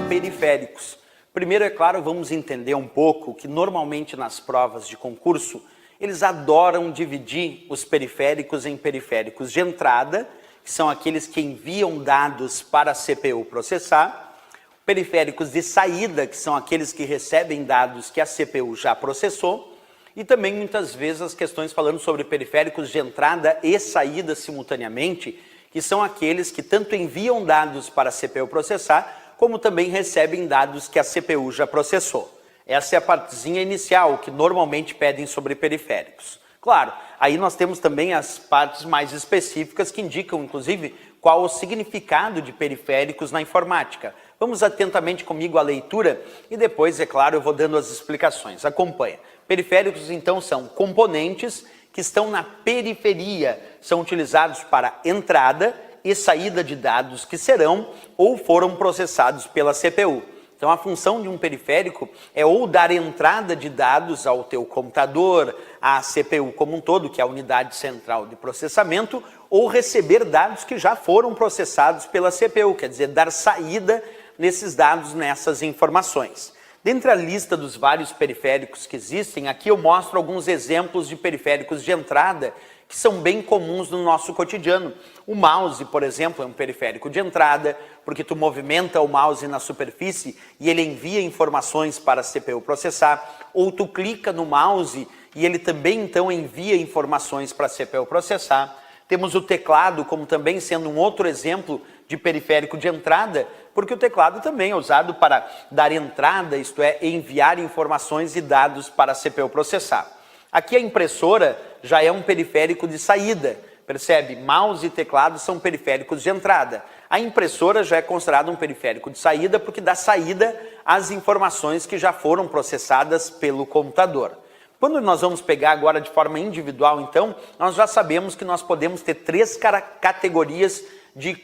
periféricos. Primeiro, é claro, vamos entender um pouco que normalmente nas provas de concurso, eles adoram dividir os periféricos em periféricos de entrada, que são aqueles que enviam dados para a CPU processar, periféricos de saída, que são aqueles que recebem dados que a CPU já processou, e também muitas vezes as questões falando sobre periféricos de entrada e saída simultaneamente, que são aqueles que tanto enviam dados para a CPU processar, como também recebem dados que a CPU já processou. Essa é a partezinha inicial, que normalmente pedem sobre periféricos. Claro, aí nós temos também as partes mais específicas que indicam, inclusive, qual o significado de periféricos na informática. Vamos atentamente comigo à leitura e depois, é claro, eu vou dando as explicações. Acompanha. Periféricos, então, são componentes que estão na periferia, são utilizados para entrada e saída de dados que serão ou foram processados pela CPU. Então, a função de um periférico é ou dar entrada de dados ao teu computador, à CPU como um todo, que é a unidade central de processamento, ou receber dados que já foram processados pela CPU, quer dizer, dar saída nesses dados, nessas informações. Dentre a lista dos vários periféricos que existem, aqui eu mostro alguns exemplos de periféricos de entrada que são bem comuns no nosso cotidiano. O mouse, por exemplo, é um periférico de entrada, porque tu movimenta o mouse na superfície e ele envia informações para a CPU processar, ou tu clica no mouse e ele também então envia informações para a CPU processar. Temos o teclado como também sendo um outro exemplo de periférico de entrada, porque o teclado também é usado para dar entrada, isto é, enviar informações e dados para a CPU processar. Aqui a impressora já é um periférico de saída, percebe? Mouse e teclado são periféricos de entrada. A impressora já é considerada um periférico de saída porque dá saída às informações que já foram processadas pelo computador. Quando nós vamos pegar agora de forma individual, então, nós já sabemos que nós podemos ter três categorias de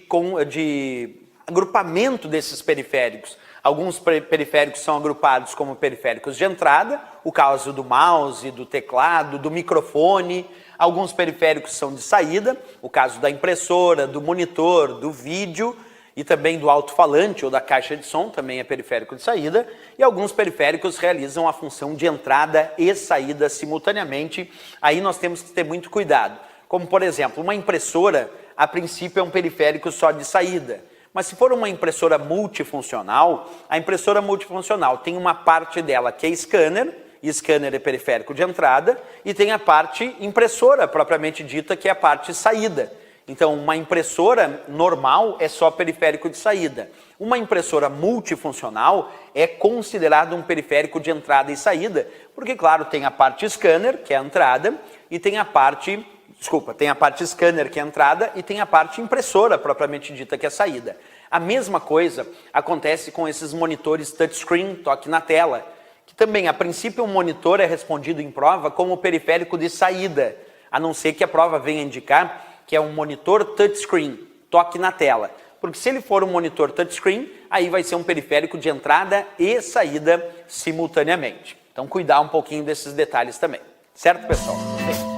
agrupamento desses periféricos. Alguns periféricos são agrupados como periféricos de entrada, o caso do mouse, do teclado, do microfone. Alguns periféricos são de saída, o caso da impressora, do monitor, do vídeo e também do alto-falante ou da caixa de som, também é periférico de saída. E alguns periféricos realizam a função de entrada e saída simultaneamente. Aí nós temos que ter muito cuidado. Como, por exemplo, uma impressora, a princípio é um periférico só de saída. Mas se for uma impressora multifuncional, a impressora multifuncional tem uma parte dela que é scanner, e scanner é periférico de entrada, e tem a parte impressora, propriamente dita, que é a parte saída. Então, uma impressora normal é só periférico de saída. Uma impressora multifuncional é considerada um periférico de entrada e saída, porque, claro, tem a parte scanner, que é a entrada, e tem a parte... tem a parte scanner, que é a entrada, e tem a parte impressora, propriamente dita, que é a saída. A mesma coisa acontece com esses monitores touchscreen, toque na tela, que também, a princípio, um monitor é respondido em prova como periférico de saída, a não ser que a prova venha indicar que é um monitor touchscreen, toque na tela. Porque se ele for um monitor touchscreen, aí vai ser um periférico de entrada e saída simultaneamente. Então, cuidar um pouquinho desses detalhes também. Certo, pessoal? Bem.